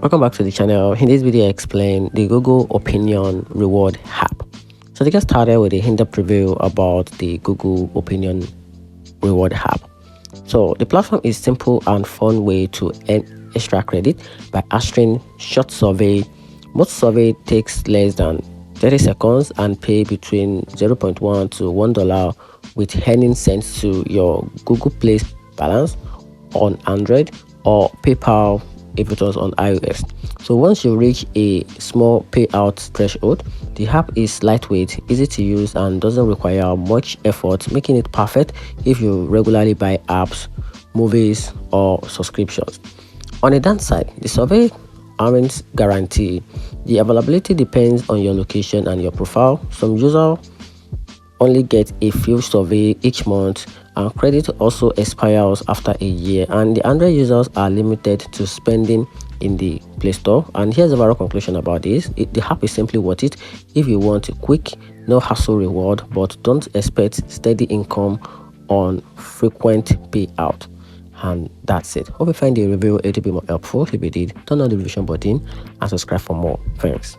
Welcome back to the channel. In this video I explain the Google Opinion Reward app. So to get started with a in-depth review about the Google Opinion Reward app. So the platform is simple and fun way to earn extra credit by answering short survey. Most survey takes less than 30 seconds and pay between 0.1 to $1 with earning cents to your Google Play balance on Android or PayPal if it was on iOS. So once you reach a small payout threshold, the app is lightweight, easy to use, and doesn't require much effort, making it perfect if you regularly buy apps, movies, or subscriptions. On the downside, the survey aren't guaranteed. The availability depends on your location and your profile. Some users only get a few survey each month, and credit also expires after a year, and the Android users are limited to spending in the Play Store. And here's the overall conclusion about this: the app is simply worth it if you want a quick, no hassle reward, but don't expect steady income on frequent payout. And that's it. Hope you find the review a little bit more helpful. If you did, turn on the notification button and subscribe for more. Thanks.